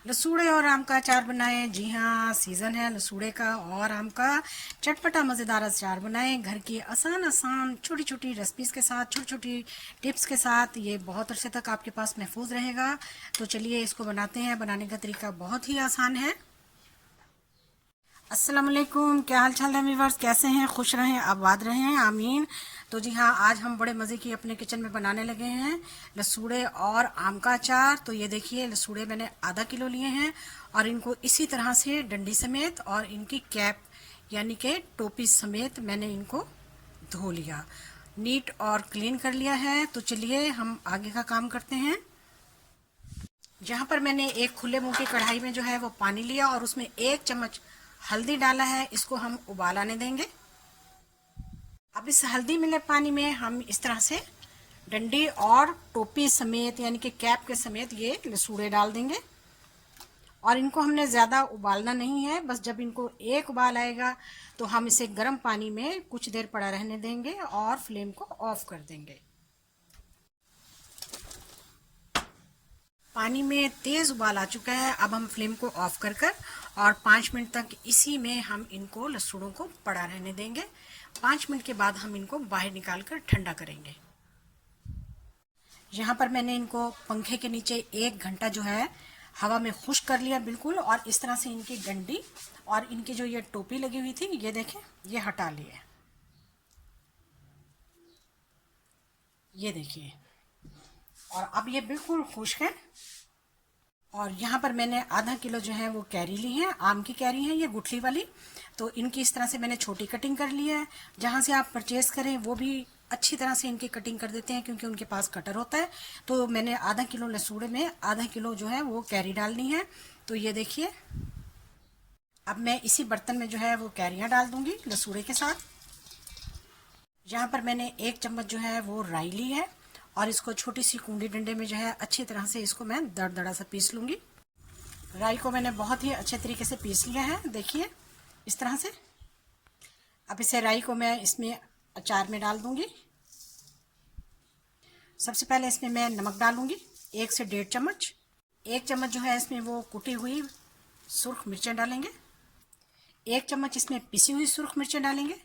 लसूड़े और आम का अचार बनाएं। जी हाँ, सीजन है लसूड़े का और आम का। चटपटा मज़ेदार अचार बनाएं घर की आसान आसान छोटी छोटी रेसिपीज़ के साथ, छोटी छोटी टिप्स के साथ। ये बहुत अरसे तक आपके पास महफूज रहेगा। तो चलिए इसको बनाते हैं। बनाने का तरीका बहुत ही आसान है। अस्सलाम वालेकुम, क्या हाल चाल है व्यूअर्स? कैसे हैं? खुश रहें, आबाद रहें, आमीन। तो जी हाँ, आज हम बड़े मज़े की अपने किचन में बनाने लगे हैं लसूड़े और आम का अचार। तो ये देखिए, लसूड़े मैंने आधा किलो लिए हैं और इनको इसी तरह से डंडी समेत और इनकी कैप यानी कि टोपी समेत मैंने इनको धो लिया, नीट और क्लीन कर लिया है। तो चलिए हम आगे का काम करते हैं। जहाँ पर मैंने एक खुले मुंह की कढ़ाई में जो है वो पानी लिया और उसमें 1 चम्मच हल्दी डाला है। इसको हम उबाल आने देंगे। अब इस हल्दी मिले पानी में हम इस तरह से डंडी और टोपी समेत यानी कि कैप के समेत ये लसूड़े डाल देंगे। और इनको हमने ज़्यादा उबालना नहीं है, बस जब इनको एक उबाल आएगा तो हम इसे गर्म पानी में कुछ देर पड़ा रहने देंगे और फ्लेम को ऑफ कर देंगे। पानी में तेज़ उबाल आ चुका है। अब हम फ्लेम को ऑफ कर और 5 मिनट तक इसी में हम इनको लसूड़ों को पड़ा रहने देंगे। 5 मिनट के बाद हम इनको बाहर निकाल कर ठंडा करेंगे। यहाँ पर मैंने इनको पंखे के नीचे 1 घंटा जो है हवा में खुश्क कर लिया बिल्कुल। और इस तरह से इनकी डंडी और इनकी जो ये टोपी लगी हुई थी, ये देखें, ये हटा ली है। ये देखिए, और अब ये बिल्कुल खुश्क है। और यहाँ पर मैंने आधा किलो जो है वो कैरी ली है, आम की कैरी है ये गुठली वाली। तो इनकी इस तरह से मैंने छोटी कटिंग कर ली है। जहाँ से आप परचेस करें वो भी अच्छी तरह से इनकी कटिंग कर देते हैं क्योंकि उनके पास कटर होता है। तो मैंने आधा किलो लसूड़े में आधा किलो जो है वो कैरी डालनी है। तो ये देखिए, अब मैं इसी बर्तन में जो है वो कैरियाँ डाल दूंगी लसूड़े के साथ। यहाँ पर मैंने 1 चम्मच जो है वो राई ली है और इसको छोटी सी कूंडी डंडे में जो है अच्छी तरह से इसको मैं दरदरा सा पीस लूंगी। राई को मैंने बहुत ही अच्छे तरीके से पीस लिया है, देखिए इस तरह से। अब इसे राई को मैं इसमें अचार में डाल दूंगी। सबसे पहले इसमें मैं नमक डालूंगी 1 से 1.5 चम्मच। 1 चम्मच जो है इसमें वो कुटी हुई सुर्ख मिर्चें डालेंगे। 1 चम्मच इसमें पिसी हुई सुर्ख मिर्चें डालेंगे।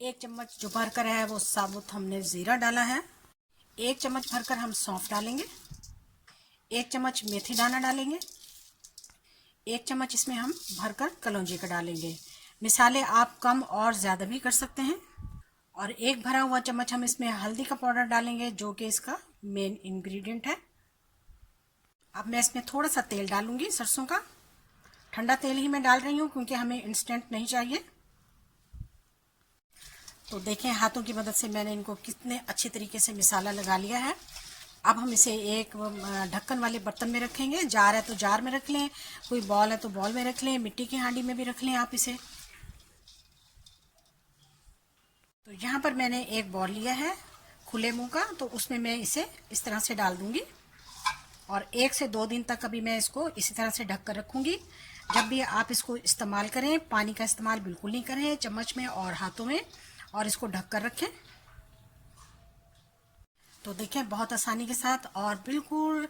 1 चम्मच जो भरकर है वो साबुत हमने जीरा डाला है। 1 चम्मच भरकर हम सौंफ डालेंगे। 1 चम्मच मेथी दाना डालेंगे। 1 चम्मच इसमें हम भरकर कलौंजी का डालेंगे। मिसाले आप कम और ज़्यादा भी कर सकते हैं। और 1 भरा हुआ चम्मच हम इसमें हल्दी का पाउडर डालेंगे जो कि इसका मेन इंग्रेडिएंट है। अब मैं इसमें थोड़ा सा तेल डालूंगी सरसों का। ठंडा तेल ही मैं डाल रही हूँ क्योंकि हमें इंस्टेंट नहीं चाहिए। तो देखें हाथों की मदद से मैंने इनको कितने अच्छे तरीके से मिसाला लगा लिया है। अब हम इसे एक ढक्कन वाले बर्तन में रखेंगे। जार है तो जार में रख लें, कोई बॉल है तो बॉल में रख लें, मिट्टी की हांडी में भी रख लें आप इसे। तो यहाँ पर मैंने एक बॉल लिया है खुले मुंह का, तो उसमें मैं इसे इस तरह से डाल दूंगी और 1 से 2 दिन तक अभी मैं इसको इसी तरह से ढक कर रखूंगी। जब भी आप इसको इस्तेमाल करें, पानी का इस्तेमाल बिल्कुल नहीं करें चम्मच में और हाथों में, और इसको ढक कर रखें। तो देखें बहुत आसानी के साथ और बिल्कुल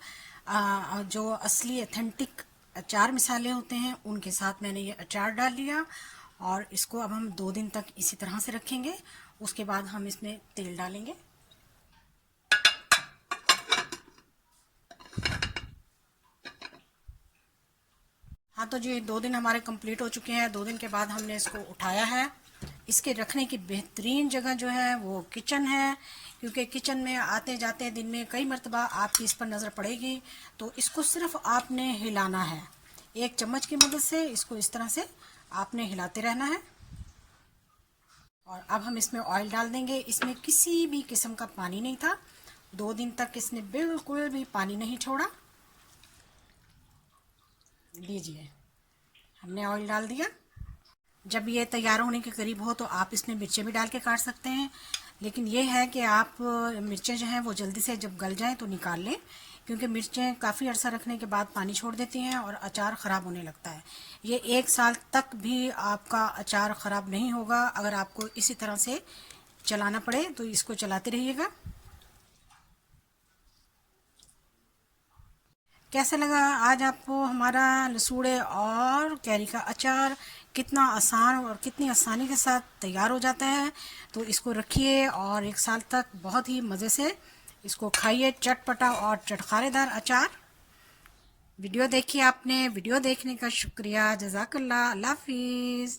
जो असली ऑथेंटिक अचार मिसाले होते हैं उनके साथ मैंने ये अचार डाल लिया। और इसको अब हम 2 दिन तक इसी तरह से रखेंगे। उसके बाद हम इसमें तेल डालेंगे। हाँ, तो जी 2 दिन हमारे कंप्लीट हो चुके हैं। 2 दिन के बाद हमने इसको उठाया है। इसके रखने की बेहतरीन जगह जो है वो किचन है, क्योंकि किचन में आते जाते दिन में कई मरतबा आपकी इस पर नज़र पड़ेगी। तो इसको सिर्फ आपने हिलाना है, 1 चम्मच की मदद से इसको इस तरह से आपने हिलाते रहना है। और अब हम इसमें ऑयल डाल देंगे। इसमें किसी भी किस्म का पानी नहीं था। 2 दिन तक इसने बिल्कुल भी पानी नहीं छोड़ा। लीजिए, हमने ऑयल डाल दिया। जब ये तैयार होने के करीब हो तो आप इसमें मिर्चें भी डाल के काट सकते हैं, लेकिन ये है कि आप मिर्चें जो हैं वो जल्दी से जब गल जाएं तो निकाल लें, क्योंकि मिर्चें काफ़ी अर्सा रखने के बाद पानी छोड़ देती हैं और अचार ख़राब होने लगता है। ये 1 साल तक भी आपका अचार ख़राब नहीं होगा अगर आपको इसी तरह से चलाना पड़े। तो इसको चलाते रहिएगा। कैसे लगा आज आपको हमारा लसूड़े और कैरी का अचार? कितना आसान और कितनी आसानी के साथ तैयार हो जाता है। तो इसको रखिए और 1 साल तक बहुत ही मज़े से इसको खाइए। चटपटा और चटखारेदार अचार। वीडियो देखिए आपने, वीडियो देखने का शुक्रिया। जज़ाकल्लाह। अल्लाह हाफिज़।